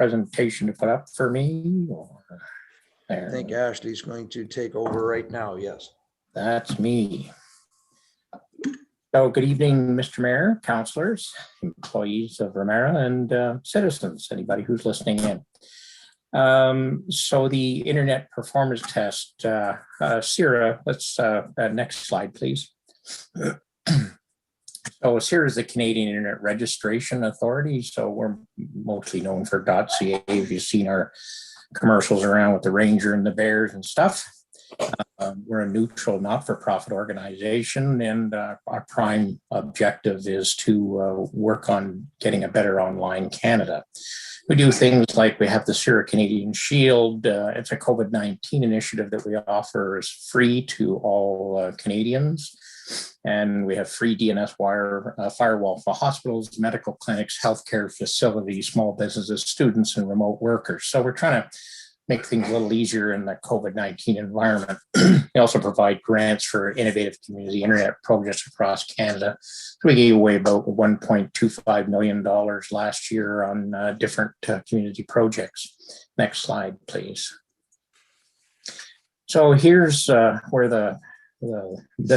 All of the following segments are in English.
presentation to put up for me? Or I think Ashley's going to take over right now. Yes. That's me. So good evening, Mr. Mayor, councillors, employees of Ramara, and citizens, anybody who's listening in. So the internet performance test, CIRA, let's, next slide, please. So CIRA is the Canadian Internet Registration Authority. So we're mostly known for .ca. If you've seen our commercials around with the Ranger and the Bears and stuff. We're a neutral, not-for-profit organization, and our prime objective is to work on getting a better online Canada. We do things like we have the CIRA Canadian Shield. It's a COVID-19 initiative that we offer is free to all Canadians. And we have free DNS firewall for hospitals, medical clinics, healthcare facilities, small businesses, students, and remote workers. So we're trying to make things a little easier in the COVID-19 environment. We also provide grants for innovative community internet projects across Canada. So we gave away about $1.25 million last year on different community projects. Next slide, please. So here's where the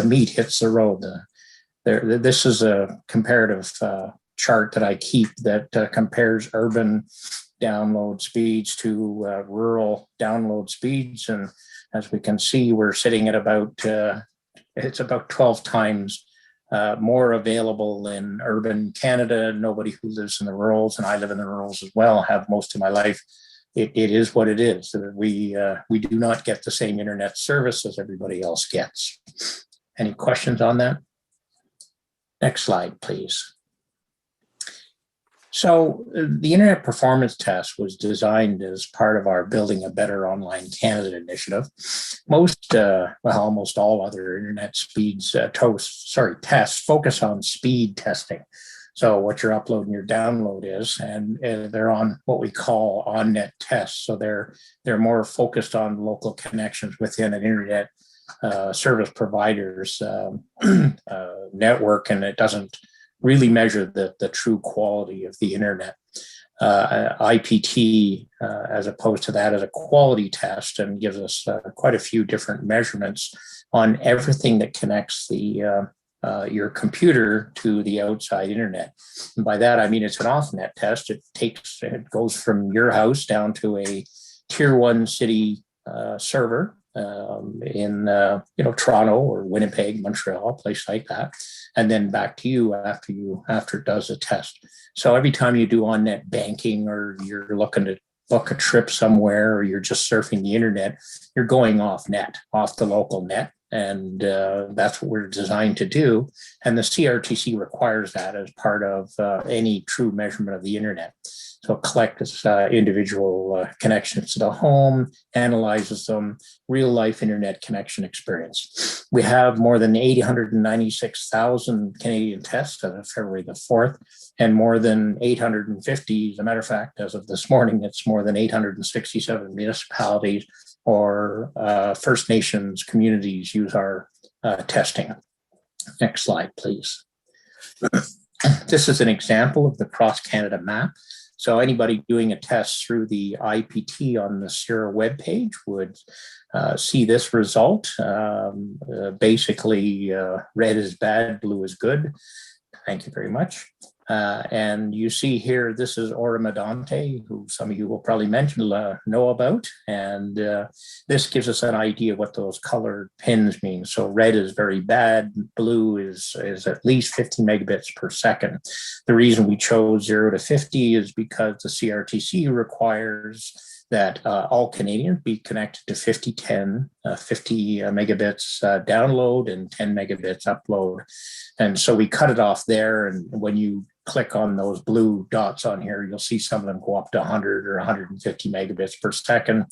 meat hits the road. This is a comparative chart that I keep that compares urban download speeds to rural download speeds. And as we can see, we're sitting at about, it's about 12 times more available in urban Canada. Nobody who lives in the rurals, and I live in the rurals as well, have most of my life. It is what it is. We do not get the same internet service as everybody else gets. Any questions on that? Next slide, please. So the Internet Performance Test was designed as part of our Building a Better Online Canada initiative. Most, almost all other internet speeds tests focus on speed testing. So what your upload and your download is, and they're on what we call on-net tests. So they're more focused on local connections within an internet service provider's network, and it doesn't really measure the true quality of the internet. IPT, as opposed to that, is a quality test and gives us quite a few different measurements on everything that connects your computer to the outside internet. And by that, I mean it's an off-net test. It goes from your house down to a tier 1 city server in Toronto or Winnipeg, Montreal, a place like that, and then back to you after it does a test. So every time you do on-net banking, or you're looking to book a trip somewhere, or you're just surfing the internet, you're going off the local net. And that's what we're designed to do. And the CRTC requires that as part of any true measurement of the internet. So it collects individual connections to the home, analyzes them, real life internet connection experience. We have more than 896,000 Canadian tests as of February the 4th, and more than 850, as a matter of fact, as of this morning, it's more than 867 municipalities or First Nations communities use our testing. Next slide, please. This is an example of the Cross Canada map. So anybody doing a test through the IPT on the CIRA webpage would see this result. Basically, red is bad, blue is good. Thank you very much. And you see here, this is Medante, who some of you will probably know about. And this gives us an idea of what those colored pins mean. So red is very bad, blue is at least 50 megabits per second. The reason we chose 0 to 50 is because the CRTC requires that all Canadians be connected to 50 megabits download and 10 megabits upload. And so we cut it off there. And when you click on those blue dots on here, you'll see some of them go up to 100 or 150 megabits per second.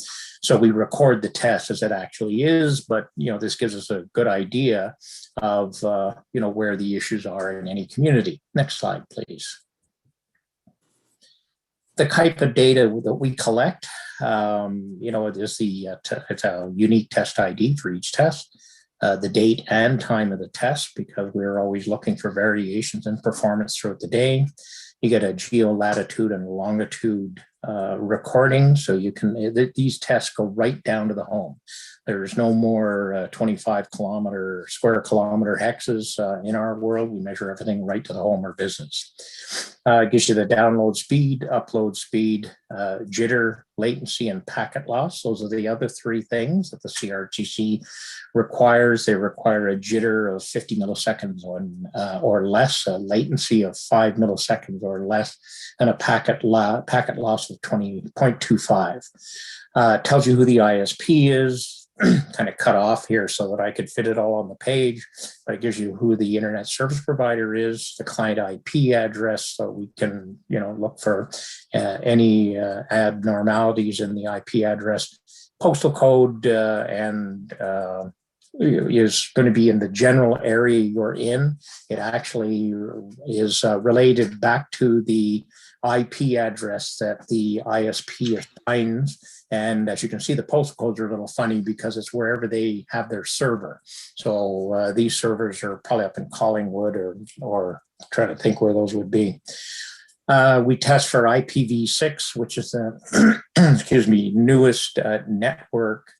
So we record the test as it actually is, but this gives us a good idea of where the issues are in any community. Next slide, please. The type of data that we collect, it's a unique test ID for each test. The date and time of the test, because we're always looking for variations in performance throughout the day. You get a geolatitude and longitude recording, so you can, these tests go right down to the home. There's no more 25 square kilometer hexes in our world. We measure everything right to the home or business. It gives you the download speed, upload speed, jitter, latency, and packet loss. Those are the other three things that the CRTC requires. They require a jitter of 50 milliseconds or less, a latency of 5 milliseconds or less, and a packet loss of 20.25. Tells you who the ISP is, kind of cut off here so that I could fit it all on the page, but it gives you who the internet service provider is, the client IP address, so we can, look for any abnormalities in the IP address. Postal code and is going to be in the general area you're in. It actually is related back to the IP address that the ISP assigns. And as you can see, the postal codes are a little funny because it's wherever they have their server. So these servers are probably up in Collingwood or trying to think where those would be. We test for IPv6, which is the newest network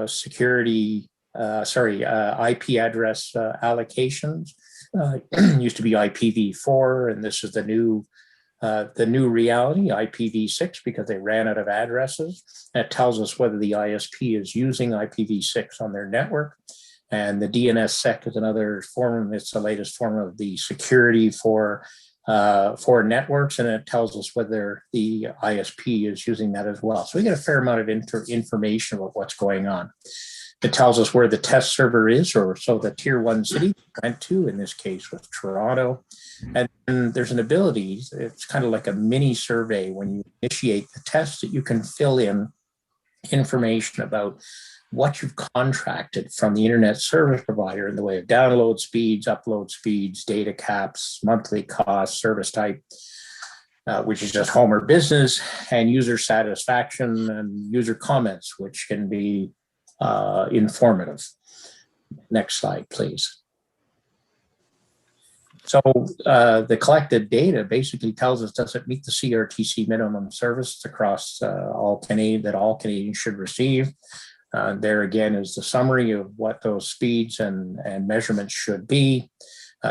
security, IP address allocations. Used to be IPv4, and this is the new reality, IPv6, because they ran out of addresses. That tells us whether the ISP is using IPv6 on their network. And the DNSSEC is another form. It's the latest form of the security for networks, and it tells us whether the ISP is using that as well. So we get a fair amount of information about what's going on. It tells us where the test server is, or so the tier 1 city went to, in this case with Toronto. And there's an ability, it's kind of like a mini survey when you initiate the test, that you can fill in information about what you've contracted from the internet service provider in the way of download speeds, upload speeds, data caps, monthly costs, service type, which is just home or business, and user satisfaction and user comments, which can be informative. Next slide, please. So the collected data basically tells us, does it meet the CRTC minimum service across all Canadians should receive? There again is the summary of what those speeds and measurements should be.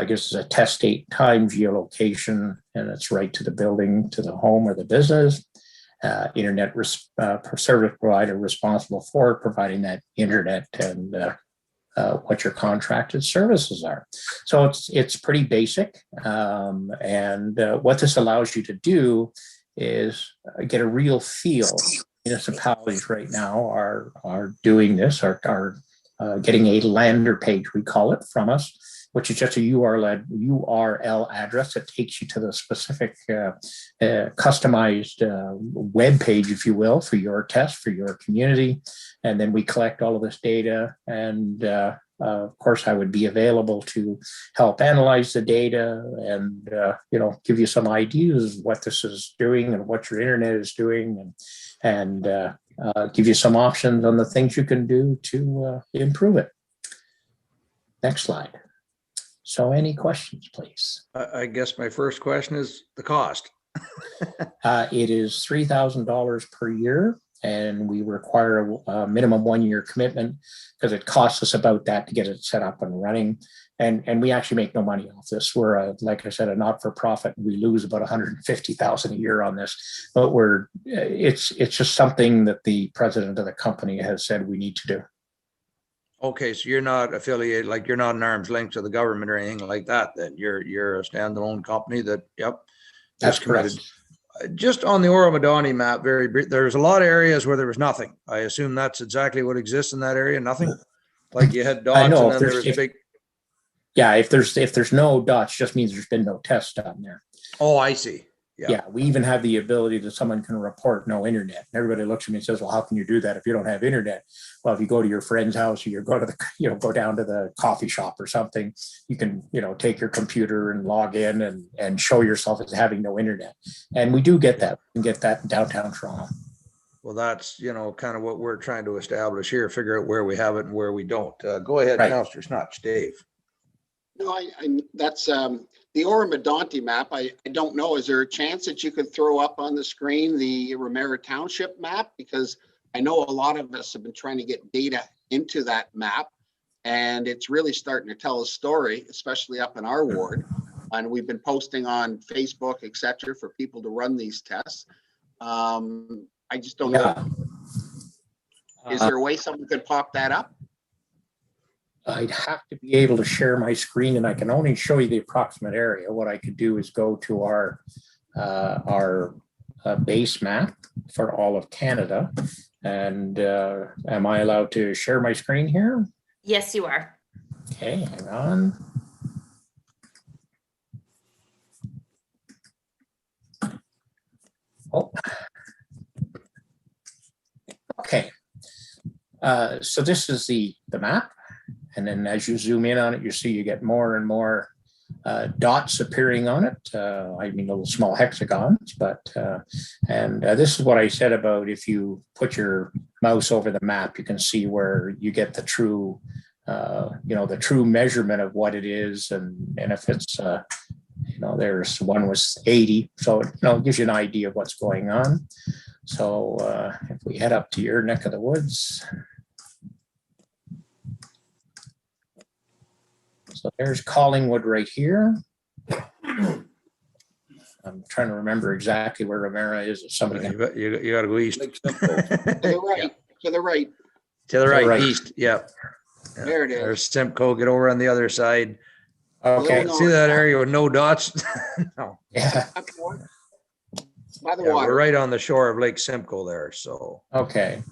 Gives us a test date, time, geolocation, and it's right to the building, to the home or the business. Internet service provider responsible for providing that internet and what your contracted services are. So it's pretty basic. And what this allows you to do is get a real feel. Municipalities right now are doing this, are getting a lander page, we call it, from us, which is just a URL address that takes you to the specific customized web page, if you will, for your test, for your community. And then we collect all of this data. And of course, I would be available to help analyze the data and give you some ideas of what this is doing and what your internet is doing, and give you some options on the things you can do to improve it. Next slide. So any questions, please? I guess my first question is the cost. It is $3,000 per year, and we require a minimum 1-year commitment because it costs us about that to get it set up and running. And we actually make no money off this. We're, like I said, a not-for-profit. We lose about $150,000 a year on this, but it's just something that the president of the company has said we need to do. Okay, so you're not affiliated, like you're not an arm's length to the government or anything like that, then you're a standalone company that, that's correct. Just on the Oro-Madani map, very brief, there's a lot of areas where there was nothing. I assume that's exactly what exists in that area, nothing? Like you had dots and then there was a big... Yeah, if there's no dots, just means there's been no test done there. Oh, I see. Yeah, we even have the ability that someone can report no internet. Everybody looks at me and says, well, how can you do that if you don't have internet? Well, if you go to your friend's house or you go to go down to the coffee shop or something, you can, take your computer and log in and show yourself as having no internet. And we do get that. We can get that in downtown Toronto. Well, that's, kind of what we're trying to establish here, figure out where we have it and where we don't. Go ahead, Right. Councillor Snutch, Dave. No, that's The Oromadonti map, I don't know, is there a chance that you could throw up on the screen the Ramara Township map? Because I know a lot of us have been trying to get data into that map, and it's really starting to tell a story, especially up in our ward. And we've been posting on Facebook, et cetera, for people to run these tests. I just don't know. Is there a way someone could pop that up? I'd have to be able to share my screen, and I can only show you the approximate area. What I could do is go to our base map for all of Canada. And am I allowed to share my screen here? Yes, you are. Okay, hang on. Oh. Okay. So this is the map. And then as you zoom in on it, you see you get more and more dots appearing on it. I mean, little small hexagons, but, this is what I said about if you put your mouse over the map, you can see where you get the true, the true measurement of what it is. And if it's, there's one was 80. So, it gives you an idea of what's going on. So if we head up to your neck of the woods, so there's Collingwood right here. I'm trying to remember exactly where Ramara is. If somebody You got to go east. To the right, to the right. To the right, right. east. Yep. Yeah. There it is. There's Simcoe. Get over on the other side. Okay. No, See that area with no dots? No. Yeah. By the Yeah, water. we're right on the shore of Lake Simcoe there. So. Okay.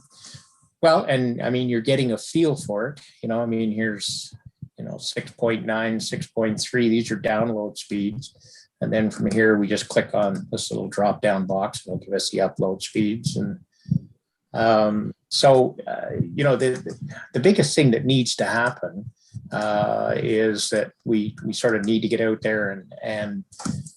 Well, and I mean, you're getting a feel for it. Here's 6.9, 6.3. These are download speeds. And then from here, we just click on this little drop down box. It'll give us the upload speeds. And the biggest thing that needs to happen is that we sort of need to get out there and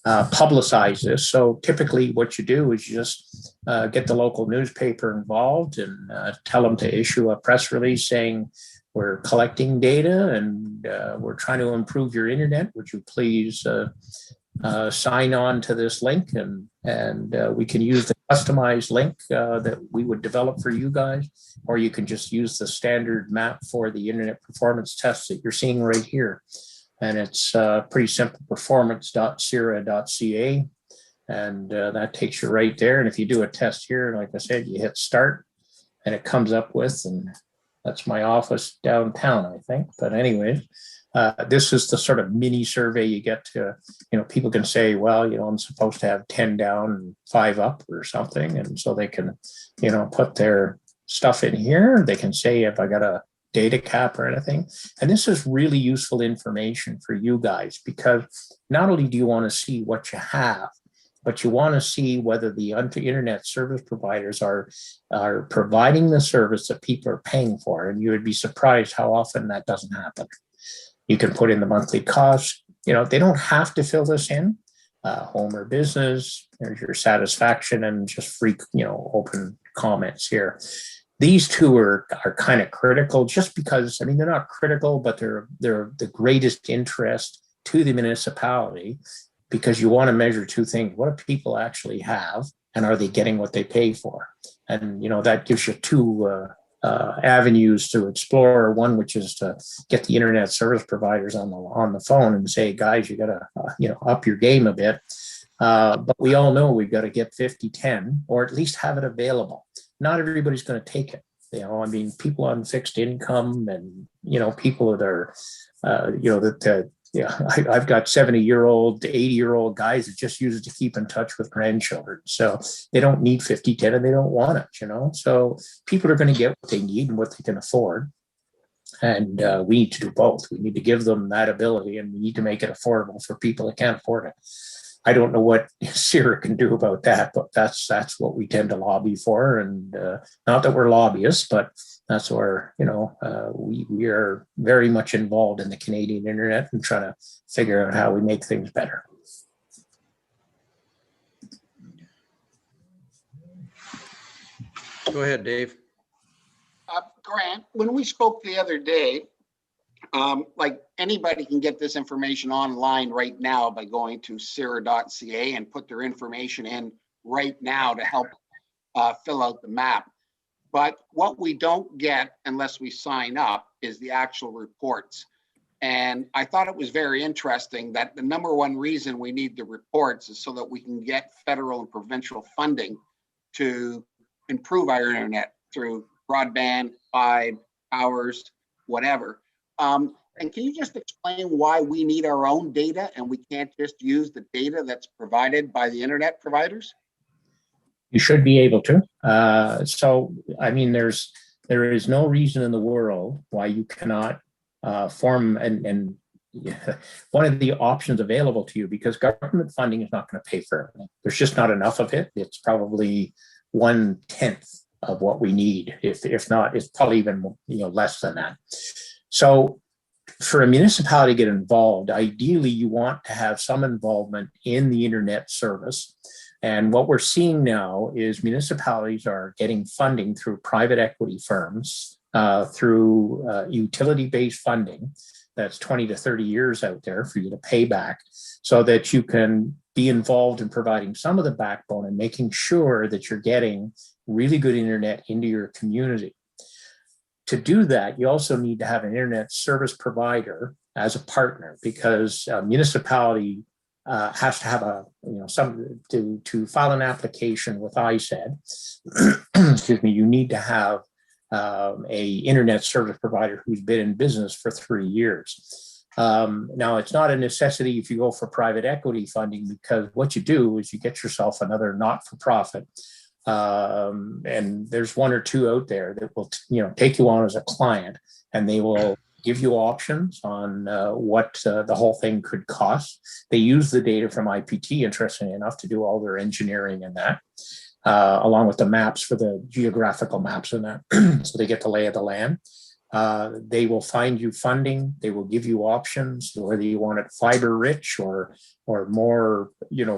publicize this. So typically what you do is you just get the local newspaper involved and tell them to issue a press release saying, we're collecting data and we're trying to improve your internet. Would you please sign on to this link, and we can use the customized link that we would develop for you guys, or you can just use the standard map for the internet performance tests that you're seeing right here. And it's pretty simple, performance.cira.ca, and that takes you right there. And if you do a test here, like I said, you hit start and it comes up with, and that's my office downtown, I think. But anyways, this is the sort of mini survey you get to, people can say, well, I'm supposed to have 10 down and 5 up or something. And so they can, put their stuff in here. They can say if I got a data cap or anything. And this is really useful information for you guys, because not only do you want to see what you have, but you want to see whether the internet service providers are providing the service that people are paying for. And you would be surprised how often that doesn't happen. You can put in the monthly cost. They don't have to fill this in. Home or business, there's your satisfaction, and just free, open comments here. These two are kind of critical, just because, they're not critical, but they're the greatest interest to the municipality, because you want to measure two things. What do people actually have, and are they getting what they pay for? And, that gives you two avenues to explore. One, which is to get the internet service providers on the phone and say, guys, you got to, up your game a bit. But we all know we've got to get 50-10, or at least have it available. Not everybody's going to take it. People on fixed income, and, people that are, I've got 70-year-old to 80-year-old guys that just use it to keep in touch with grandchildren. So they don't need 50-10, and they don't want it, So people are going to get what they need and what they can afford. And we need to do both. We need to give them that ability, and we need to make it affordable for people that can't afford it. I don't know what CIRA can do about that, but that's what we tend to lobby for. And not that we're lobbyists, but that's where, we are very much involved in the Canadian internet and trying to figure out how we make things better. Go ahead, Dave. Grant, when we spoke the other day, Like anybody can get this information online right now by going to CIRA.ca and put their information in right now to help fill out the map. But what we don't get unless we sign up is the actual reports. And I thought it was very interesting that the number one reason we need the reports is so that we can get federal and provincial funding to improve our internet through broadband, 5 hours, whatever. And can you just explain why we need our own data and we can't just use the data that's provided by the internet providers? You should be able to. So, I mean, there is no reason in the world why you cannot form and one of the options available to you, because government funding is not going to pay for everything. There's just not enough of it. It's probably 1/10 of what we need. If not, it's probably even less than that. So for a municipality to get involved, ideally you want to have some involvement in the internet service. And what we're seeing now is municipalities are getting funding through private equity firms, through utility-based funding that's 20 to 30 years out there for you to pay back, so that you can be involved in providing some of the backbone and making sure that you're getting really good internet into your community. To do that, you also need to have an internet service provider as a partner, because a municipality has to have to file an application with ISED. Excuse me. You need to have a internet service provider who's been in business for 3 years. Now, it's not a necessity if you go for private equity funding, because what you do is you get yourself another not-for-profit. And there's one or two out there that will, take you on as a client, and they will give you options on what the whole thing could cost. They use the data from IPT, interestingly enough, to do all their engineering and that, along with the maps for the geographical maps and that, so they get the lay of the land. They will find you funding. They will give you options, whether you want it fiber rich or more,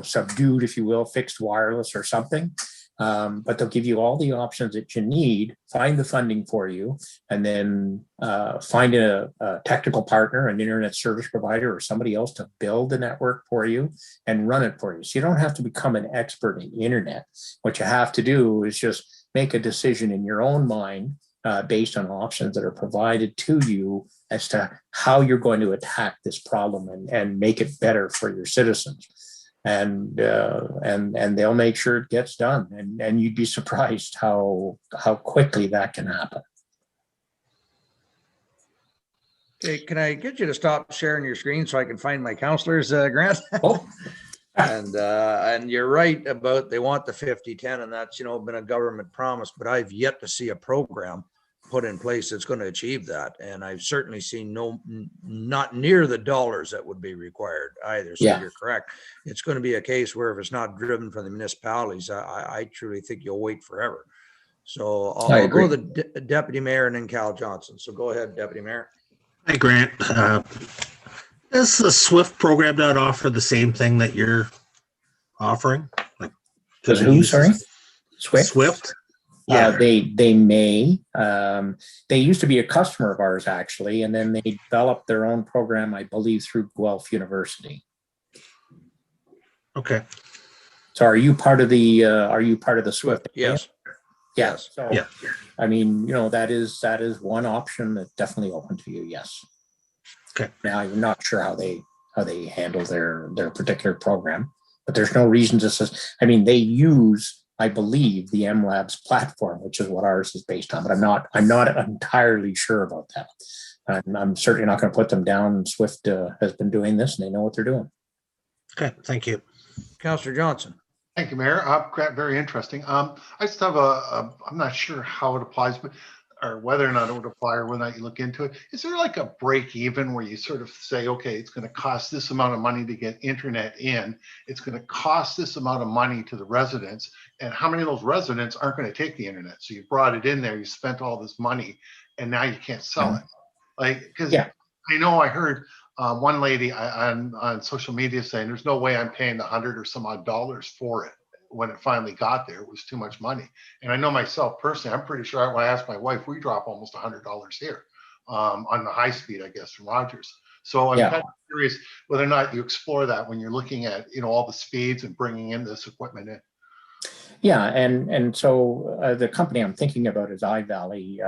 subdued, if you will, fixed wireless or something. But they'll give you all the options that you need, find the funding for you, and then find a technical partner, an internet service provider, or somebody else to build the network for you and run it for you. So you don't have to become an expert in internet. What you have to do is just make a decision in your own mind based on options that are provided to you as to how you're going to attack this problem and make it better for your citizens. And they'll make sure it gets done. And you'd be surprised how quickly that can happen. Okay, can I get you to stop sharing your screen so I can find my counselors, Grant? Oh. And you're right about they want the 50-10, and that's been a government promise, but I've yet to see a program put in place that's going to achieve that. And I've certainly seen not near the dollars that would be required either. So yeah, you're correct. It's going to be a case where if it's not driven from the municipalities, I truly think you'll wait forever. So I'll go to the Deputy Mayor and then Cal Johnson. So go ahead, Deputy Mayor. Hi, Grant. Does the SWIFT program not offer the same thing that you're offering? Like, does who, sorry? SWIFT? Yeah, they may. They used to be a customer of ours, actually, and then they developed their own program, I believe, through Guelph University. Okay. So, are you part of the SWIFT? Yes. Yes. So, yeah. I mean, that is one option that's definitely open to you. Yes. Okay. Now, I'm not sure how they handle their particular program, but there's no reason to. I mean, they use, I believe, the MLabs platform, which is what ours is based on, but I'm not entirely sure about that. I'm certainly not going to put them down. Swift has been doing this, and they know what they're doing. Okay, thank you. Councillor Johnson. Thank you, Mayor. Very interesting. I just have I'm not sure how it applies, or whether or not it would apply, or whether or not you look into it. Is there like a break even where you sort of say, okay, it's going to cost this amount of money to get internet in. It's going to cost this amount of money to the residents. And how many of those residents aren't going to take the internet? So you brought it in there, you spent all this money, and now you can't sell it. Like, because I know I heard one lady on social media saying there's no way I'm paying $100 or some odd dollars for it. When it finally got there, it was too much money. And I know myself personally, I'm pretty sure when I asked my wife, we drop almost $100 here. on the high speed, I guess, from Rogers. So I'm Yeah. kind of curious whether or not you explore that when you're looking at, all the speeds and bringing in this equipment in. Yeah, and so the company I'm thinking about is iValley.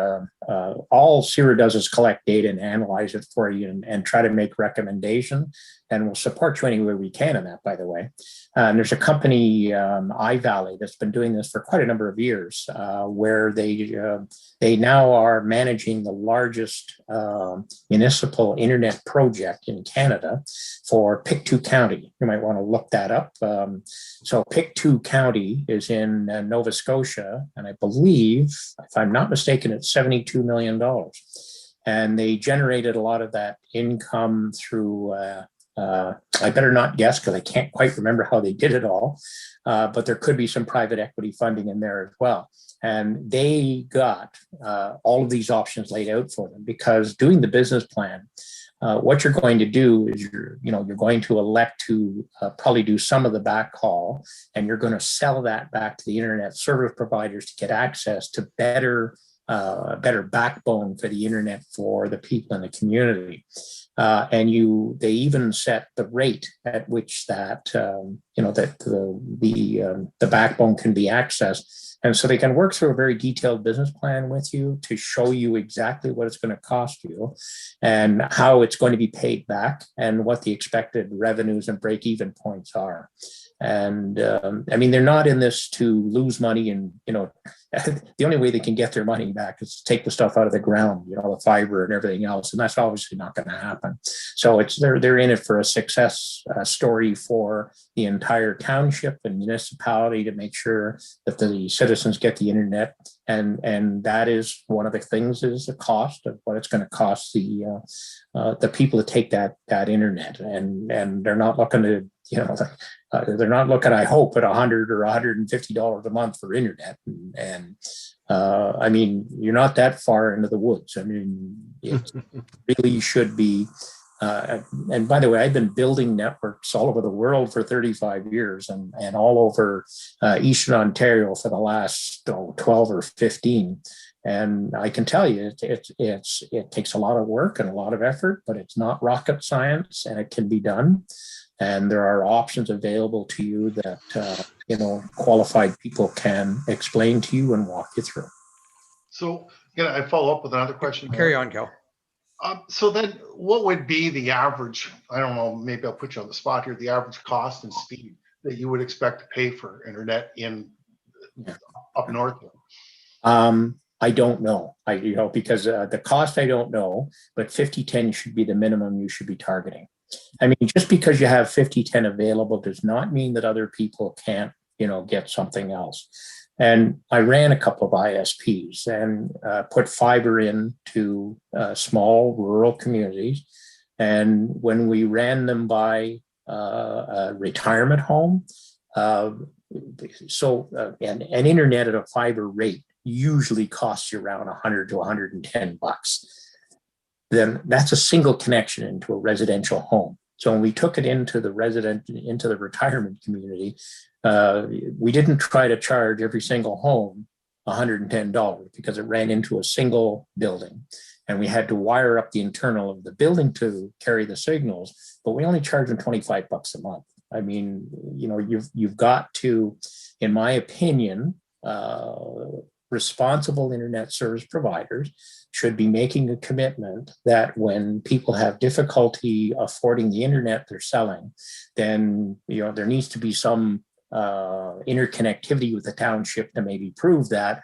All CIRA does is collect data and analyze it for you and try to make recommendations, and we'll support you any way we can in that, by the way. And there's a company, iValley, that's been doing this for quite a number of years, where they now are managing the largest municipal internet project in Canada for Pictou County. You might want to look that up. So Pictou County is in Nova Scotia, and I believe, if I'm not mistaken, it's $72 million. And they generated a lot of that income through, I better not guess because I can't quite remember how they did it all, but there could be some private equity funding in there as well. And they got all of these options laid out for them, because doing the business plan, what you're going to do is you're going to elect to probably do some of the backhaul, and you're going to sell that back to the internet service providers to get access to better backbone for the internet for the people in the community. And they even set the rate at which that the backbone can be accessed. And so they can work through a very detailed business plan with you to show you exactly what it's going to cost you and how it's going to be paid back and what the expected revenues and break-even points are. And I mean, they're not in this to lose money, and the only way they can get their money back is to take the stuff out of the ground, the fiber and everything else, and that's obviously not going to happen. So they're in it for a success story for the entire township and municipality to make sure that the citizens get the internet, and that is one of the things, is the cost of what it's going to cost the people to take that internet, and they're not looking to they're not looking, I hope, at $100 or $150 a month for internet. And I mean, you're not that far into the woods. I mean, it really should be. And by the way, I've been building networks all over the world for 35 years and all over Eastern Ontario for the last 12 or 15. And I can tell you, it takes a lot of work and a lot of effort, but it's not rocket science, and it can be done. And there are options available to you that qualified people can explain to you and walk you through. So, I follow up with another question. Carry on, Cal. So then what would be the average, I don't know, maybe I'll put you on the spot here, the average cost and speed that you would expect to pay for internet up north? I don't know. Because the cost I don't know, but 5010 should be the minimum you should be targeting. I mean, just because you have 5010 available does not mean that other people can't, get something else. And I ran a couple of ISPs and put fiber into small rural communities. And when we ran them by a retirement home, an internet at a fiber rate usually costs you around $100 to $110. Then that's a single connection into a residential home. So when we took it into the retirement community, we didn't try to charge every single home $110 because it ran into a single building, and we had to wire up the internal of the building to carry the signals. But we only charged them $25 a month. I mean, you've got to, in my opinion, responsible internet service providers should be making a commitment that when people have difficulty affording the internet they're selling, then there needs to be some interconnectivity with the township to maybe prove that,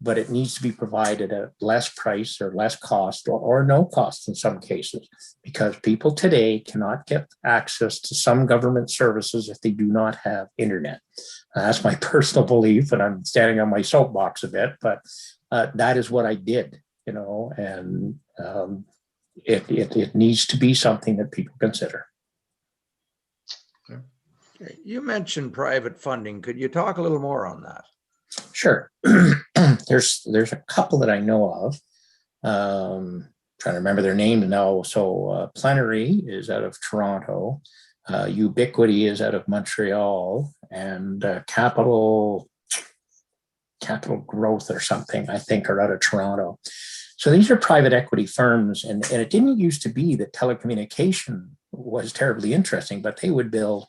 but it needs to be provided at less price or less cost or no cost in some cases, because people today cannot get access to some government services if they do not have internet. That's my personal belief, and I'm standing on my soapbox a bit, but that is what I did, and it needs to be something that people consider. Okay. You mentioned private funding. Could you talk a little more on that? Sure. There's a couple that I know of. Trying to remember their names now. So Plenary is out of Toronto. Ubiquity is out of Montreal, and Capital Capital Growth or something, I think, are out of Toronto. So these are private equity firms, and it didn't used to be that telecommunication was terribly interesting, but they would build,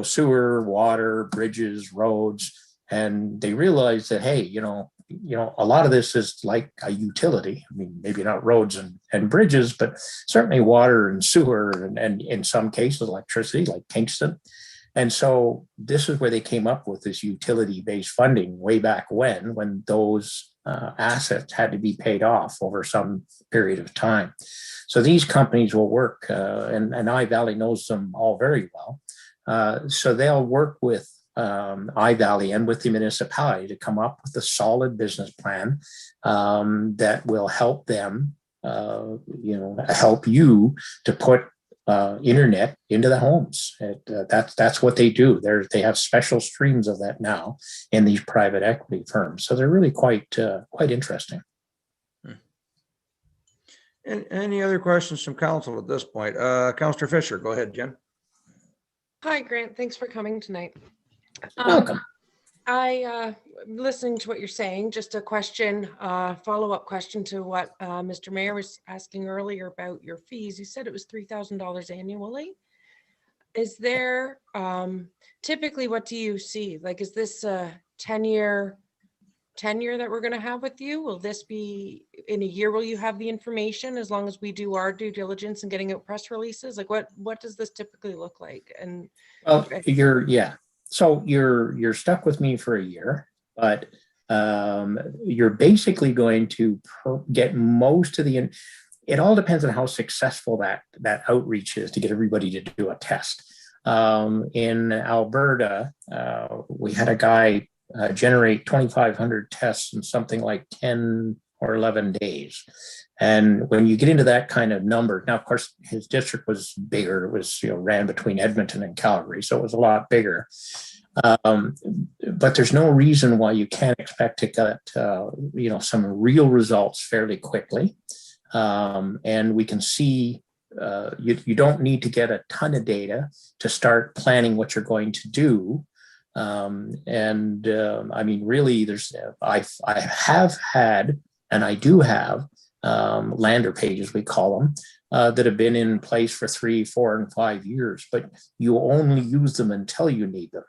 sewer, water, bridges, roads, and they realized that, hey, a lot of this is like a utility. I mean, maybe not roads and bridges, but certainly water and sewer, and in some cases electricity, like Kingston. And so this is where they came up with this utility-based funding way back when those assets had to be paid off over some period of time. So these companies will work, and iValley knows them all very well. So they'll work with iValley and with the municipality to come up with a solid business plan that will help them, help you to put internet into the homes. That's what they do. They have special streams of that now in these private equity firms. So they're really quite interesting. Any other questions from council at this point? Councillor Fisher, go ahead, Jen. Hi, Grant. Thanks for coming tonight. Welcome. Listening to what you're saying, just a question, follow-up question to what Mr. Mayor was asking earlier about your fees. You said it was $3,000 annually. Is there, typically, what do you see? Like, is this a 10-year tenure that we're going to have with you? Will this be in a year? Will you have the information as long as we do our due diligence and getting out press releases? Like, what does this typically look like? And well, so you're stuck with me for a year, but you're basically going to get most of the. It all depends on how successful that outreach is to get everybody to do a test. In Alberta, we had a guy generate 2,500 tests in something like 10 or 11 days. And when you get into that kind of number, now, of course, his district was bigger. It was, ran between Edmonton and Calgary, so it was a lot bigger. But there's no reason why you can't expect to get, some real results fairly quickly. And we can see you don't need to get a ton of data to start planning what you're going to do. I mean, really, I have had, and I do have, lander pages, we call them, that have been in place for 3, 4, and 5 years, but you only use them until you need them.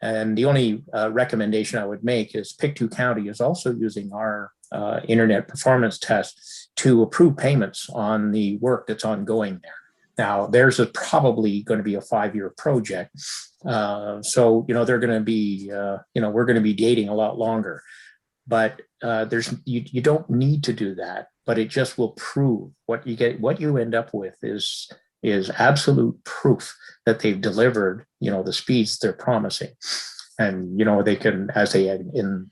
And the only recommendation I would make is Pictou County is also using our internet performance test to approve payments on the work that's ongoing there. Now, theirs is probably going to be a 5-year project. So, they're going to be, we're going to be dating a lot longer. But you don't need to do that, but it just will prove what you get. What you end up with is absolute proof that they've delivered, the speeds they're promising. And, they can, as they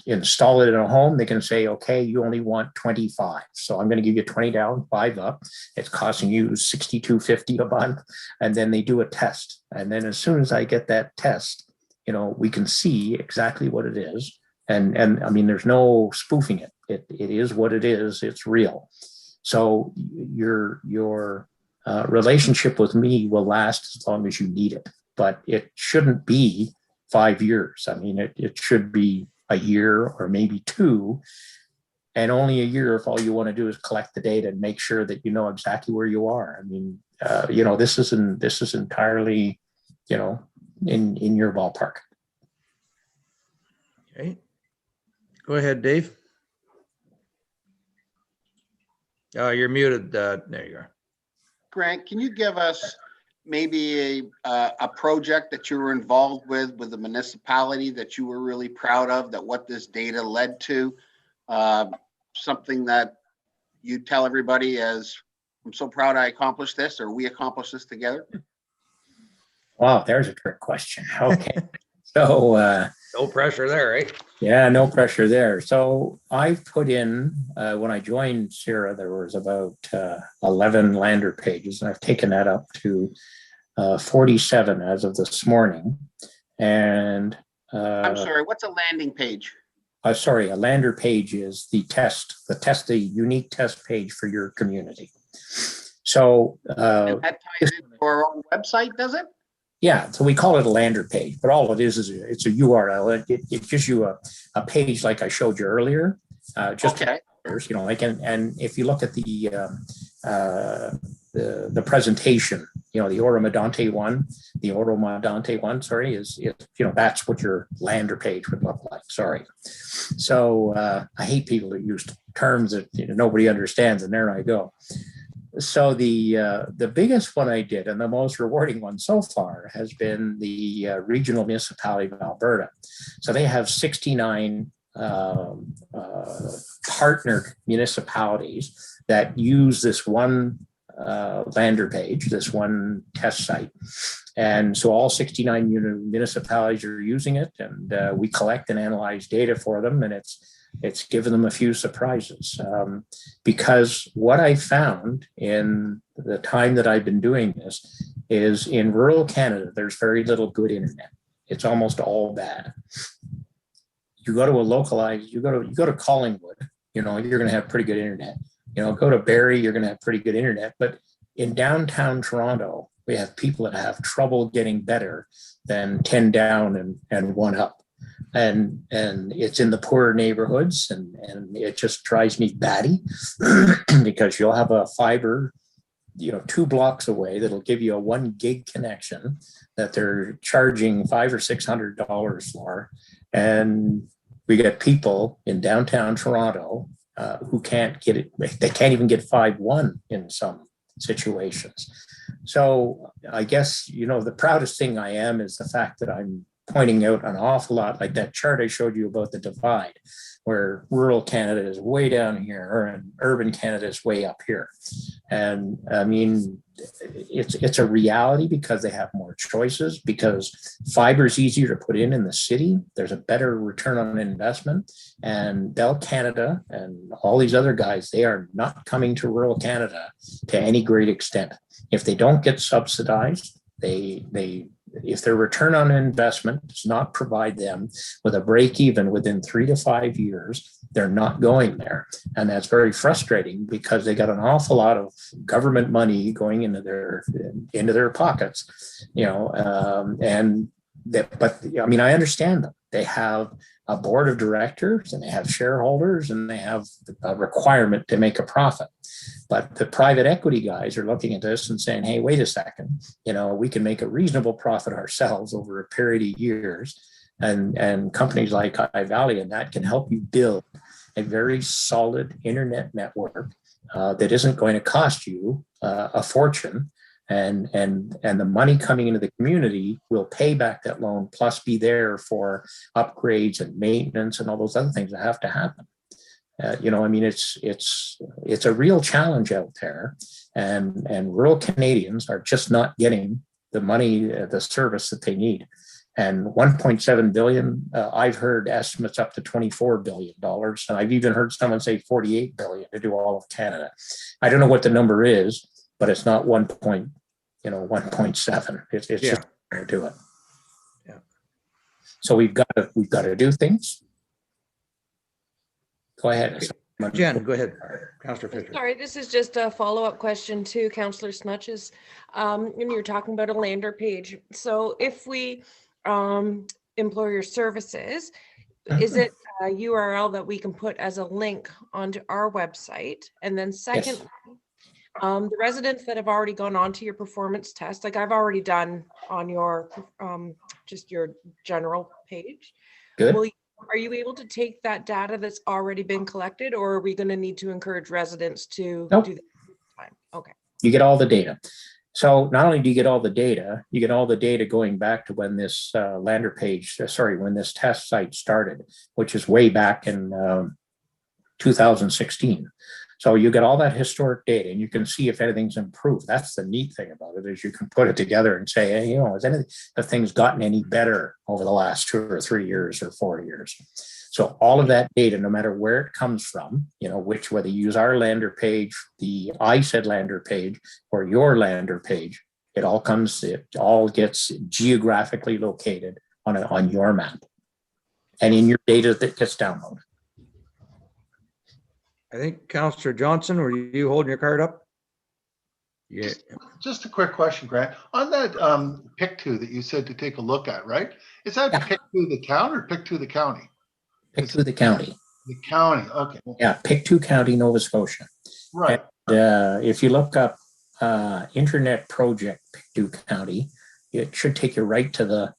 install it in a home, they can say, okay, you only want 25. So I'm going to give you 20 down, 5 up. It's costing you $62.50 a month. And then they do a test. And then as soon as I get that test, we can see exactly what it is. And I mean, there's no spoofing it. It is what it is. It's real. So your relationship with me will last as long as you need it, but it shouldn't be 5 years. I mean, it should be a year or maybe 2, and only a year if all you want to do is collect the data and make sure that you know exactly where you are. I mean, this is entirely, in your ballpark. Okay. Go ahead, Dave. You're muted. There you are. Grant, can you give us maybe a project that you were involved with the municipality that you were really proud of, that what this data led to? Something that you tell everybody as, I'm so proud I accomplished this, or we accomplished this together? Wow, there's a trick question. Okay. So no pressure there, right? Yeah, no pressure there. So I've put in, when I joined CIRA, there was about 11 lander pages, and I've taken that up to 47 as of this morning. And I'm sorry, what's a landing page? Sorry, a lander page is the unique test page for your community. So and that ties into our own website, does it? Yeah, so we call it a lander page, but all it is it's a URL. It gives you a page like I showed you earlier. Just Okay. you know, like and if you look at the presentation, you know, the Oromadante one, sorry, is you know, that's what your lander page would look like. Sorry. So I hate people that use terms that, you know, nobody understands, and there I go. So the biggest one I did, and the most rewarding one so far, has been the regional municipality of Alberta. So they have 69 partnered municipalities that use this one lander page, this one test site. And so all 69 municipalities are using it, and we collect and analyze data for them, and it's given them a few surprises. Because what I found in the time that I've been doing this is in rural Canada, there's very little good internet. It's almost all bad. You go to a localized, you go to Collingwood, you know, you're going to have pretty good internet. You know, go to Barrie, you're going to have pretty good internet. But in downtown Toronto, we have people that have trouble getting better than 10 down and 1 up. And it's in the poorer neighborhoods, and it just drives me batty because you'll have a fiber, you know, 2 blocks away that'll give you a 1 gig connection that they're charging $500 or $600 for, and we get people in downtown Toronto who can't get it. They can't even get 5.1 in some situations. So I guess, you know, the proudest thing I am is the fact that I'm pointing out an awful lot, like that chart I showed you about the divide, where rural Canada is way down here and urban Canada is way up here. And I mean, it's a reality because they have more choices, because fiber is easier to put in the city. There's a better return on investment. And Bell Canada and all these other guys, they are not coming to rural Canada to any great extent. If they don't get subsidized, if their return on investment does not provide them with a break even within 3 to 5 years, they're not going there. And that's very frustrating because they got an awful lot of government money going into their pockets, you know, but I mean, I understand them. They have a board of directors and they have shareholders and they have a requirement to make a profit. But the private equity guys are looking at this and saying, hey, wait a second, you know, we can make a reasonable profit ourselves over a period of years. And companies like iValley and that can help you build a very solid internet network that isn't going to cost you a fortune. And the money coming into the community will pay back that loan, plus be there for upgrades and maintenance and all those other things that have to happen. You know, I mean, it's a real challenge out there, and rural Canadians are just not getting the money, the service that they need. And 1.7 billion, I've heard estimates up to $24 billion, and I've even heard someone say 48 billion to do all of Canada. I don't know what the number is, but it's not 1.7. It's Yeah. just to do it. Yeah. So we've got to do things. Go ahead. Jen, go ahead. Councillor Fisher. Sorry, this is just a follow-up question to Councillor Snutch's. When you're talking about a lander page. So if we employ your services, is it a URL that we can put as a link onto our website? And then second, the residents that have already gone on to your performance test, like I've already done on your just your general page. Good. Are you able to take that data that's already been collected, or are we going to need to encourage residents to do that? Okay. You get all the data. So not only do you get all the data, you get all the data going back to when this lander page, when this test site started, which is way back in 2016. So you get all that historic data and you can see if anything's improved. That's the neat thing about it, is you can put it together and say, hey, you know, have things gotten any better over the last 2 or 3 years or 4 years? So all of that data, no matter where it comes from, you know, whether you use our lander page, the ISED lander page, or your lander page, it all gets geographically located on your map and in your data that gets downloaded. I think Councillor Johnson, were you holding your card up? Yeah, Just a quick question, Grant. On that pick two that you said to take a look at, right? Is that Yeah. pick to the town or pick to the county? Pick to the county. The county, okay. Yeah, Pictou County, Nova Scotia. Right. If you look up Internet Project Pictou County, it should take you right to the,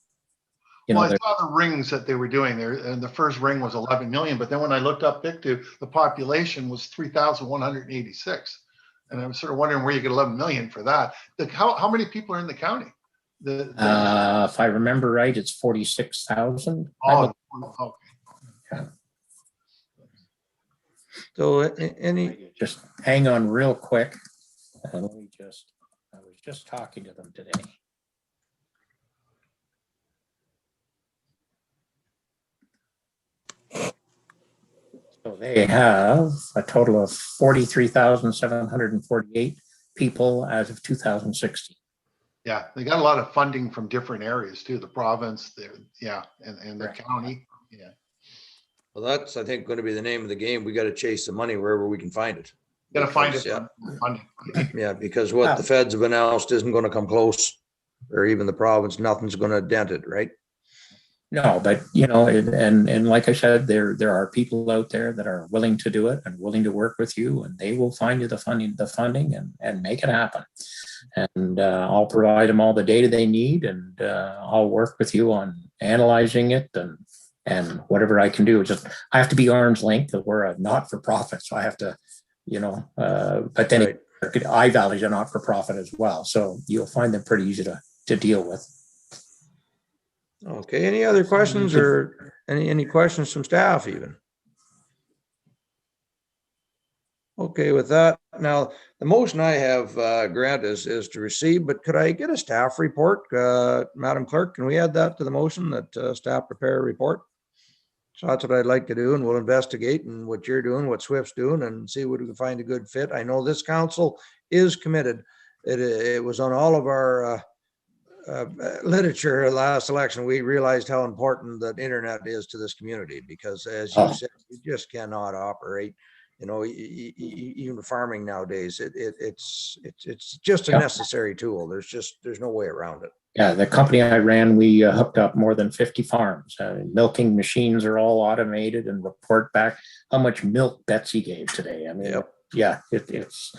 Well, I saw the rings that they were doing there, and the first ring was 11 million, but then when I looked up Pictou, the population was 3,186. And I was sort of wondering where you get 11 million for that. How many people are in the county? if I remember right, it's 46,000. Oh, okay. so any, Just hang on real quick. I was just talking to them today. So they have a total of 43,748 people as of 2016. Yeah, they got a lot of funding from different areas too, the province, and the Correct. county. Yeah. well, that's, I think, going to be the name of the game. We got to chase the money wherever we can find it. Gotta find it. Yeah. Funding. Yeah, because what the feds have announced isn't going to come close, or even the province, nothing's going to dent it, right? No, but and like I said, there are people out there that are willing to do it and willing to work with you, and they will find you the funding and make it happen. And I'll provide them all the data they need, and I'll work with you on analyzing it and whatever I can do. Just I have to be arm's length. We're a not-for-profit, so I have to, but then Right. iValley's a not-for-profit as well, so you'll find them pretty easy to deal with. Okay, any other questions or any questions from staff even? Okay, with that, now, the motion I have, Grant, is to receive, but could I get a staff report? Madam Clerk, can we add that to the motion, that staff prepare a report? So that's what I'd like to do, and we'll investigate and what you're doing, what Swift's doing, and see what we can find a good fit. I know this council is committed. It was on all of our literature last election. We realized how important that internet is to this community, because as you said, you just cannot operate, even farming nowadays, it's just a necessary tool. There's no way around it. Yeah, the company I ran, we hooked up more than 50 farms. Milking machines are all automated and report back how much milk Betsy gave today. I mean, Yep. Yeah, it's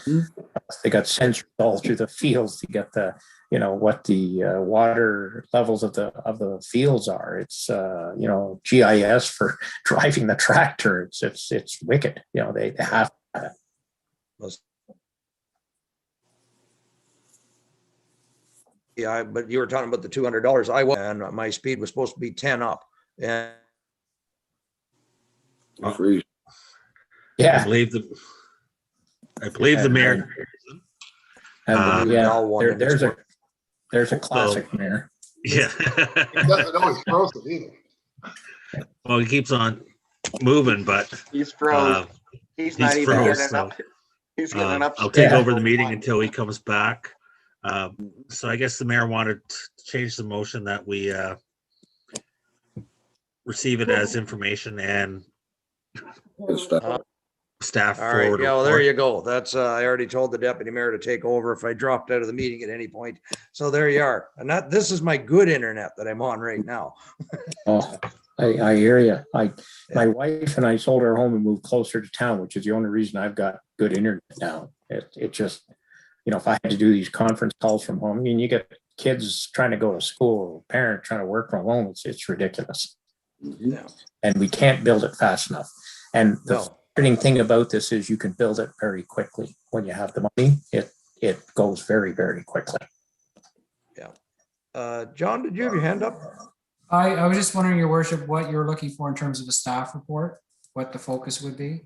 they got sensors all through the fields to get the what the water levels of the fields are. It's GIS for driving the tractor. It's wicked. They have that. Yeah, but you were talking about the $200. And my speed was supposed to be 10 up, and Yeah, I believe the mayor. there's a classic there. Yeah. It doesn't always frozen either. Well, he keeps on moving, but He's froze. He's not even froze, getting up. He's getting up. I'll take over the meeting until he comes back. So I guess the mayor wanted to change the motion that we receive it as information and staff all right, forward. yeah, well, there you go. That's, I already told the deputy mayor to take over if I dropped out of the meeting at any point. So there you are. And this is my good internet that I'm on right now. Oh, I hear you. My wife and I sold our home and moved closer to town, which is the only reason I've got good internet now. It just, if I had to do these conference calls from home, I mean, you get kids trying to go to school, parents trying to work from home. It's ridiculous. Yeah. And we can't build it fast enough. And the frustrating thing about this is you can build it very quickly. When you have the money, it goes very, very quickly. Yeah. John, did you have your hand up? I was just wondering, Your Worship, what you're looking for in terms of a staff report, what the focus would be?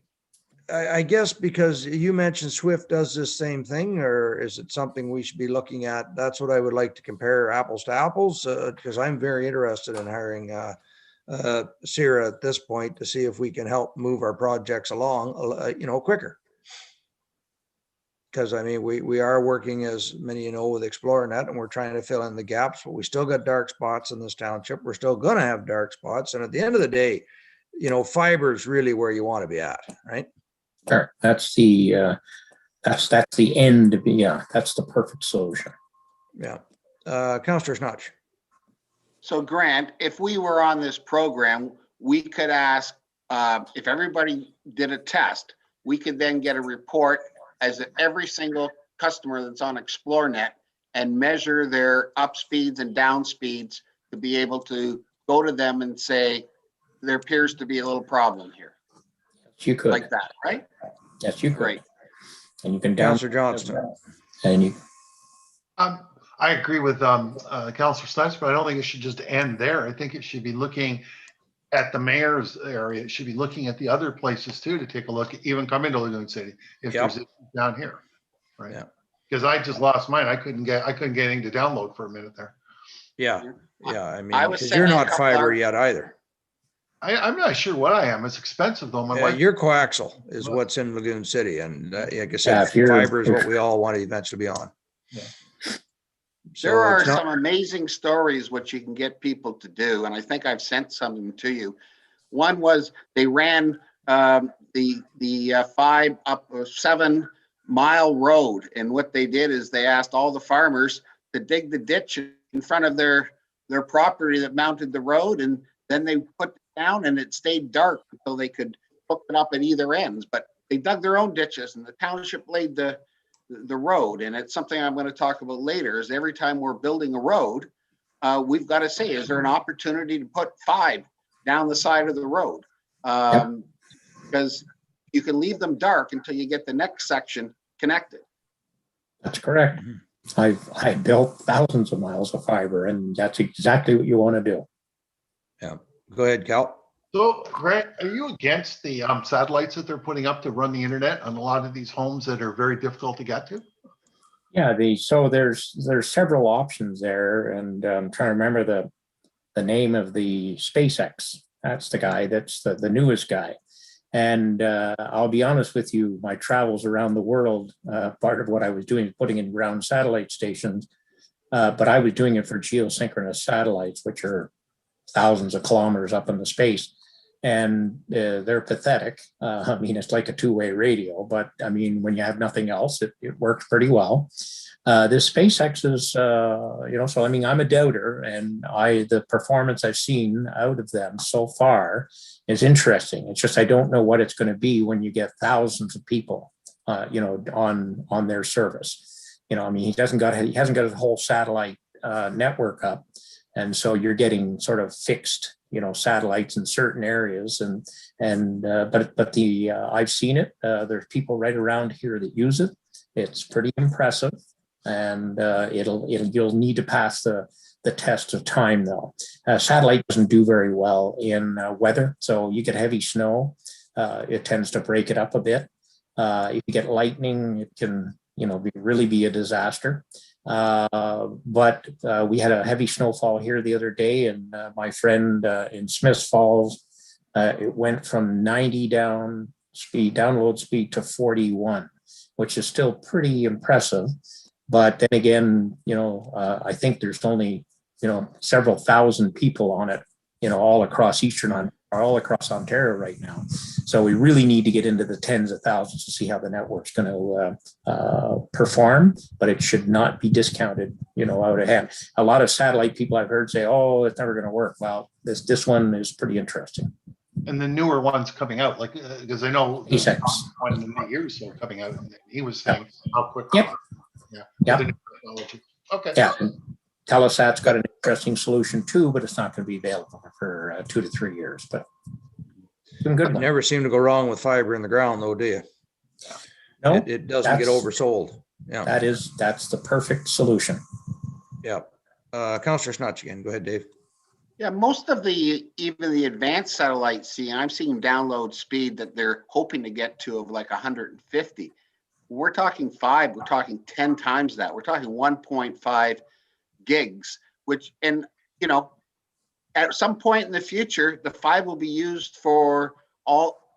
I guess because you mentioned Swift does this same thing, or is it something we should be looking at? That's what I would like to compare apples to apples, because I'm very interested in hiring CIRA at this point to see if we can help move our projects along, quicker. Because I mean, we are working, as many with ExploreNet, and we're trying to fill in the gaps, but we still got dark spots in this township. We're still going to have dark spots, and at the end of the day, fiber is really where you want to be at, right? Sure. That's the That's the end. Yeah, that's the perfect solution. Yeah. Councillor Snatch. So Grant, if we were on this program, we could ask, if everybody did a test, we could then get a report as every single customer that's on ExploreNet and measure their up speeds and down speeds to be able to go to them and say, there appears to be a little problem here, You could. like that, right? Yes, you could. Great. And you can down. Councillor Johnston. And you. I agree with Councillor Stites, but I don't think it should just end there. I think it should be looking at the mayor's area. It should be looking at the other places too, to take a look, even come into Lagoon City if Yep. there's issues down here, right? Yeah. Because I just lost mine. I couldn't get anything to download for a minute there. Yeah. Yeah. I mean, I was because you're sending a not couple fiber hours- yet either. I'm not sure what I am. It's expensive though. My Yeah, wife. your coaxial is what's in Lagoon City. And like I said, Yeah, if you're- fiber is what we all want to eventually be on. Yeah. So There are it's not- some amazing stories what you can get people to do, and I think I've sent some of them to you. One was they ran the 7-mile road, and what they did is they asked all the farmers to dig the ditch in front of their property that mounted the road, and then they put it down, and it stayed dark until they could hook it up at either ends. But they dug their own ditches, and the township laid the road. And it's something I'm going to talk about later, is every time we're building a road, we've got to say, is there an opportunity to put 5 down the side of the road? Because you can leave them dark until you get the next section connected. That's correct. I built thousands of miles of fiber, and that's exactly what you want to do. Yeah. Go ahead, Cal. So, Grant, are you against the satellites that they're putting up to run the internet on a lot of these homes that are very difficult to get to? Yeah, so there's several options there, and I'm trying to remember the name of the SpaceX. That's the guy. That's the newest guy. And I'll be honest with you, my travels around the world, part of what I was doing is putting in ground satellite stations, but I was doing it for geosynchronous satellites, which are thousands of kilometers up into space. And they're pathetic. I mean, it's like a two-way radio, but I mean, when you have nothing else, it works pretty well. This SpaceX is, so I mean, I'm a doubter, and the performance I've seen out of them so far is interesting. It's just I don't know what it's going to be when you get thousands of people, on their service. I mean, he hasn't got a whole satellite network up, and so you're getting sort of fixed, satellites in certain areas, but I've seen it. There's people right around here that use it. It's pretty impressive, and you'll need to pass the test of time though. Satellite doesn't do very well in weather, so you get heavy snow, it tends to break it up a bit. If you get lightning, it can really be a disaster. But we had a heavy snowfall here the other day, and my friend in Smiths Falls, it went from 90 download speed to 41, which is still pretty impressive. But then again, I think there's only several thousand people on it, all across all across Ontario right now. So we really need to get into the tens of thousands to see how the network's going to perform, but it should not be discounted, out of hand. A lot of satellite people I've heard say, "Oh, it's never going to work." Well, this one is pretty interesting. And the newer ones coming out, like, because I know SpaceX. one in the years so coming out, and he was saying how quick. Yep. Yeah. Yep. The new technology. Okay. Yeah. Telesat's got an interesting solution too, but it's not going to be available for 2 to 3 years. But some good You one. never seem to go wrong with fiber in the ground though, do you? No, It doesn't get that's- oversold. Yeah. that's the perfect solution. Yeah. Councillor Snatch again. Go ahead, Dave. Yeah, most of even the advanced satellites, I'm seeing download speed that they're hoping to get to of like 150. We're talking 5, we're talking 10 times that. We're talking 1.5 gigs, which, and at some point in the future, the 5 will be used for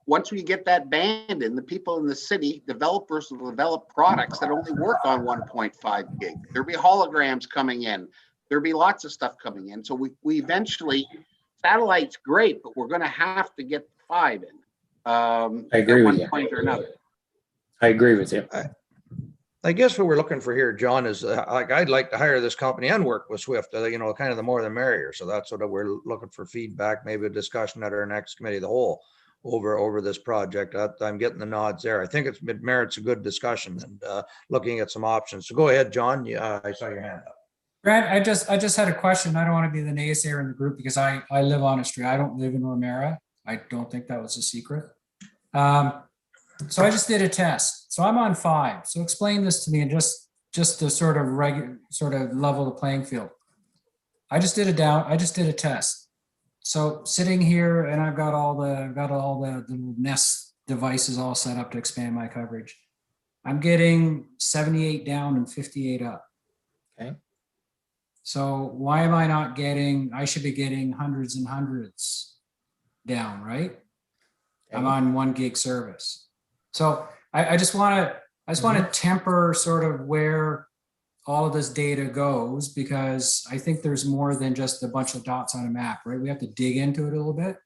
once we get that band in, the people in the city, developers will develop products that only work on 1.5 gig. There'll be holograms coming in. There'll be lots of stuff coming in. So we eventually, satellite's great, but we're going to have to get 5 in. I agree at with one you. point or another. I agree with you. I guess what we're looking for here, John, is like, I'd like to hire this company and work with Swift, you know, kind of the more the merrier. So that's what we're looking for feedback, maybe a discussion at our next committee of the whole over this project. I'm getting the nods there. I think it merits a good discussion and looking at some options. So go ahead, John. I saw your hand up. Grant, I just had a question. I don't want to be the naysayer in the group because I live on a street. I don't live in Ramara. I don't think that was a secret. So I just did a test. So I'm on 5. So explain this to me and just to sort of level the playing field. I just did a test. So sitting here and I've got all the Nest devices all set up to expand my coverage. I'm getting 78 down and 58 up. Okay. So why am I not getting, I should be getting hundreds and hundreds down, right? Okay. I'm on 1 gig service. So I just want to temper sort of where all of this data goes, because I think there's more than just a bunch of dots on a map, right? We have to dig into it a little bit.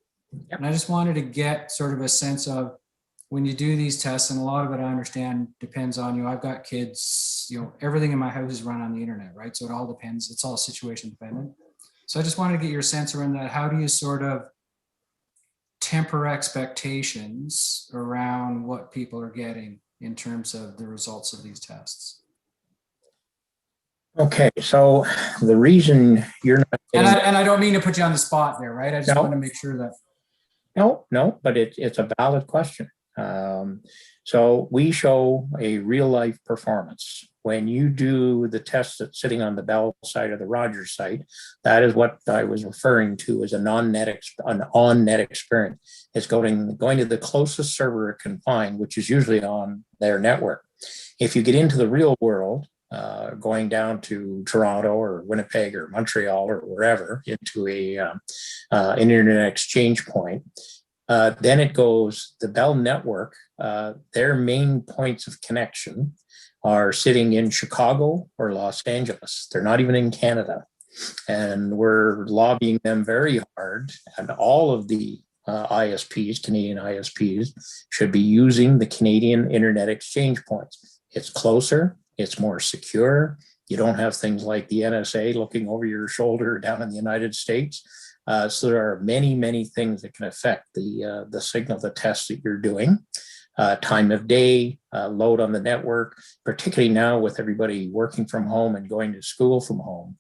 Yep. And I just wanted to get sort of a sense of when you do these tests, and a lot of it I understand depends on you. I've got kids, you know, everything in my house is run on the internet, right? So it all depends. It's all situation dependent. So I just wanted to get your sense around that. How do you sort of temper expectations around what people are getting in terms of the results of these tests? Okay, so the reason you're not getting, And I don't mean to put you on the spot there, right? I just No. want to make sure that. no, but it's a valid question. So we show a real life performance. When you do the test that's sitting on the Bell side of the Rogers site, that is what I was referring to as an on-net experience. It's going to the closest server it can find, which is usually on their network. If you get into the real world, going down to Toronto or Winnipeg or Montreal or wherever into an internet exchange point, then it goes the Bell network. Their main points of connection are sitting in Chicago or Los Angeles. They're not even in Canada. And we're lobbying them very hard. And all of the ISPs, Canadian ISPs, should be using the Canadian Internet Exchange points. It's closer, it's more secure. You don't have things like the NSA looking over your shoulder down in the United States. So there are many, many things that can affect the signal, the test that you're doing. Time of day, load on the network, particularly now with everybody working from home and going to school from home.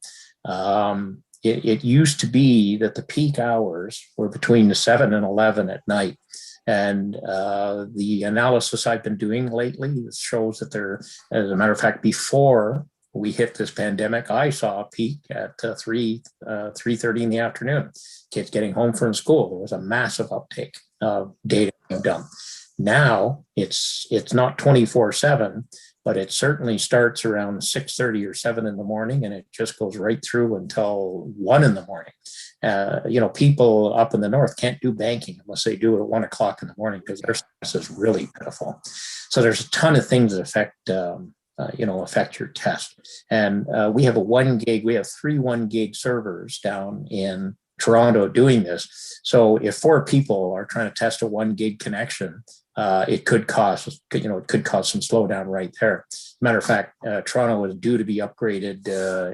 It used to be that the peak hours were between 7 and 11 at night. And the analysis I've been doing lately shows that there, as a matter of fact, before we hit this pandemic, I saw a peak at 3:30 in the afternoon. Kids getting home from school. There was a massive uptake of data being done. Now it's not 24/7, but it certainly starts around 6:30 or 7 in the morning, and it just goes right through until 1 in the morning. People up in the north can't do banking unless they do it at 1 o'clock in the morning because their service is really pitiful. So there's a ton of things that affect your test. And we have 1 gig. We have 3 1 gig servers down in Toronto doing this. So if 4 people are trying to test a 1 gig connection, it could cause some slowdown right there. Matter of fact, Toronto is due to be upgraded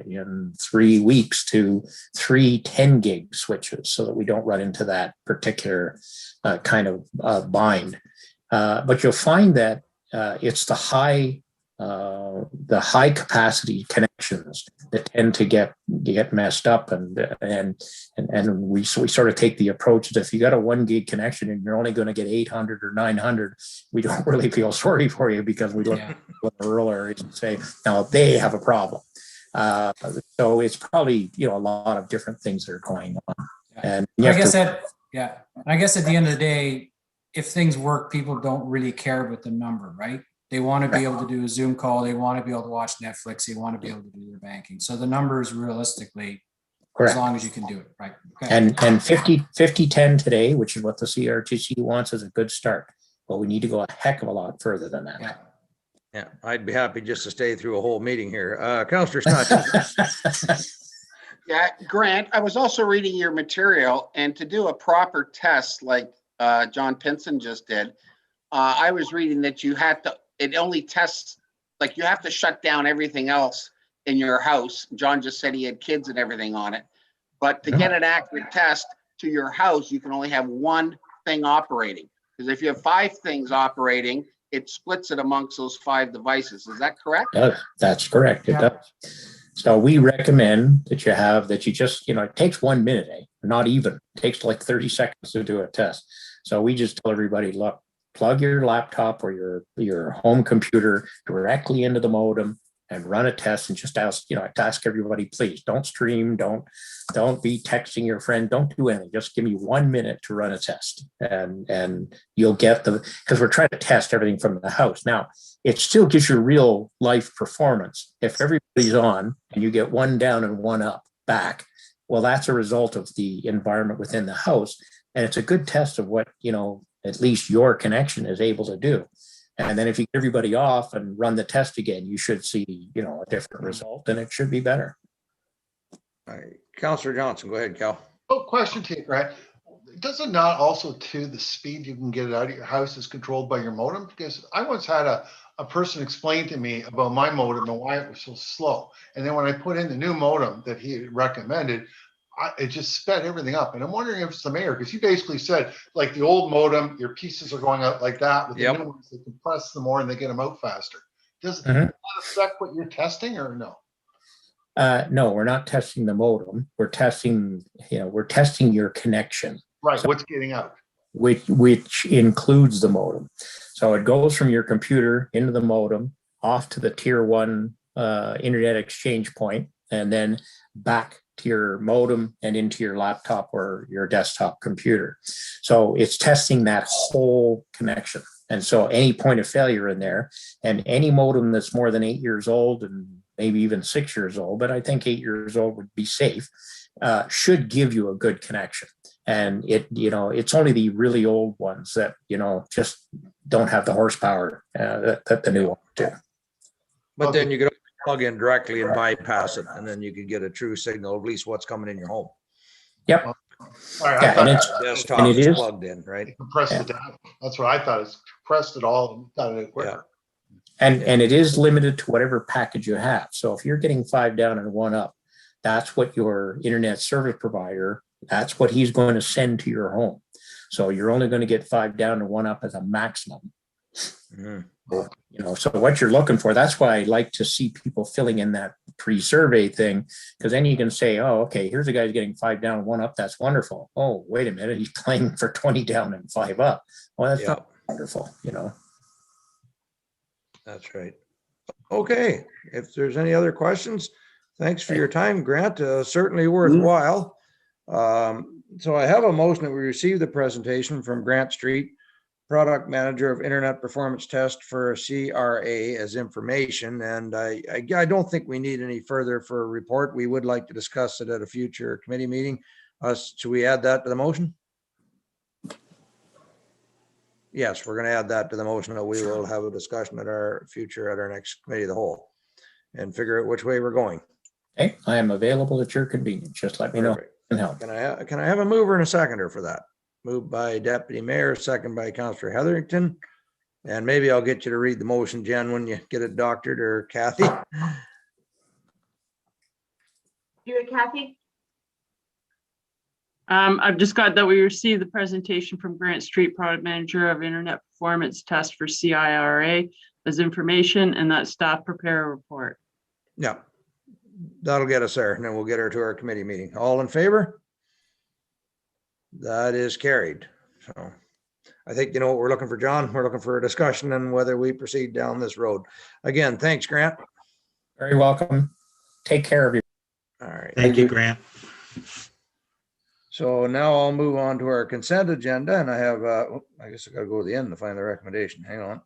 in 3 weeks to 3 10 gig switches so that we don't run into that particular kind of bind. But you'll find that it's the high capacity connections that tend to get messed up, and we sort of take the approach that if you got a 1 gig connection and you're only going to get 800 or 900, we don't really feel sorry for you because we look at the rural areas and say, now they have a problem. So it's probably a lot of different things that are going on. And I guess at the end of the day, if things work, people don't really care about the number, right? They want to be able to do a Zoom call. They want to be able to watch Netflix. They want to be able to do their banking. So the numbers realistically, Correct. As long as you can do it, right? Okay. And 50-10 today, which is what the CRTC wants, is a good start. But we need to go a heck of a lot further than that. Yeah, I'd be happy just to stay through a whole meeting here. Councillor Snodgrass. Yeah, Grant, I was also reading your material, and to do a proper test like John Pinson just did, I was reading that you had to, it only tests like you have to shut down everything else in your house. John just said he had kids and everything on it. But to get an accurate test to your house, you can only have one thing operating. Because if you have 5 things operating, it splits it amongst those 5 devices. Is that correct? That's correct. It does. So we recommend that you just, it takes 1 minute, not even. It takes like 30 seconds to do a test. So we just tell everybody, look, plug your laptop or your home computer directly into the modem and run a test, and just ask everybody, please don't stream, don't be texting your friend, don't do anything. Just give me 1 minute to run a test, and you'll get because we're trying to test everything from the house. Now, it still gives you real life performance. If everybody's on and you get 1 down and 1 up back, well, that's a result of the environment within the house. And it's a good test of what, at least your connection is able to do. And then if you get everybody off and run the test again, you should see, a different result, and it should be better. All right, Councillor Johnson, go ahead, Cal. Oh, question to you, Grant. Does it not also to the speed you can get it out of your house is controlled by your modem? Because I once had a person explain to me about my modem and why it was so slow. And then when I put in the new modem that he recommended, it just sped everything up. And I'm wondering if it's the mayor, because he basically said, like the old modem, your pieces are going out like that. With the new ones, they compress them more and they get them out faster. Does that affect what you're testing, or no? No, we're not testing the modem. We're testing your connection. Right. So, what's getting out? Which includes the modem. So it goes from your computer into the modem, off to the tier 1 internet exchange point, and then back to your modem and into your laptop or your desktop computer. So it's testing that whole connection. And so any point of failure in there, and any modem that's more than 8 years old and maybe even 6 years old, but I think 8 years old would be safe, should give you a good connection. And it's only the really old ones that, just don't have the horsepower that the new ones do. But then you could plug in directly and bypass it, and then you could get a true signal, at least what's coming in your home. Yep. All right, Yeah, and Desktop is plugged in, right? Compressed it down. That's what I thought. It's compressed it all and got it quicker. And it is limited to whatever package you have. So if you're getting 5 down and 1 up, that's what your internet service provider, that's what he's going to send to your home. So you're only going to get 5 down and 1 up as a maximum. So what you're looking for, that's why I like to see people filling in that pre-survey thing, because then you can say, oh, okay, here's a guy who's getting 5 down and 1 up. That's wonderful. Oh, wait a minute, he's claiming for 20 down and 5 up. Well, that's not wonderful, That's right. Okay, if there's any other questions, thanks for your time, Grant. Certainly worthwhile. So I have a motion that we receive the presentation from Grant Street, Product Manager of Internet Performance Test for CRA, as information. And I don't think we need any further for a report. We would like to discuss it at a future committee meeting. Should we add that to the motion? Yes, we're going to add that to the motion, that we will have a discussion at our next committee of the whole and figure out which way we're going. Okay, I am available at your convenience. Just let me know. And help. Can I have a mover and a seconder for that? Moved by Deputy Mayor, second by Councillor Hetherington. And maybe I'll get you to read the motion, Jen, when you get it doctored, or Kathy. Do it, Kathy. I've just got that we received the presentation from Grant Street, Product Manager of Internet Performance Test for CIRA, as information, and that staff prepare a report. Yeah, that'll get us there, and then we'll get her to our committee meeting. All in favor? That is carried. So I think, what we're looking for, John. We're looking for a discussion on whether we proceed down this road. Again, thanks, Grant. Very welcome. Take care of you. All right. Thank you, Grant. So now I'll move on to our consent agenda, and I have, I guess I gotta go to the end to find the recommendation. Hang on.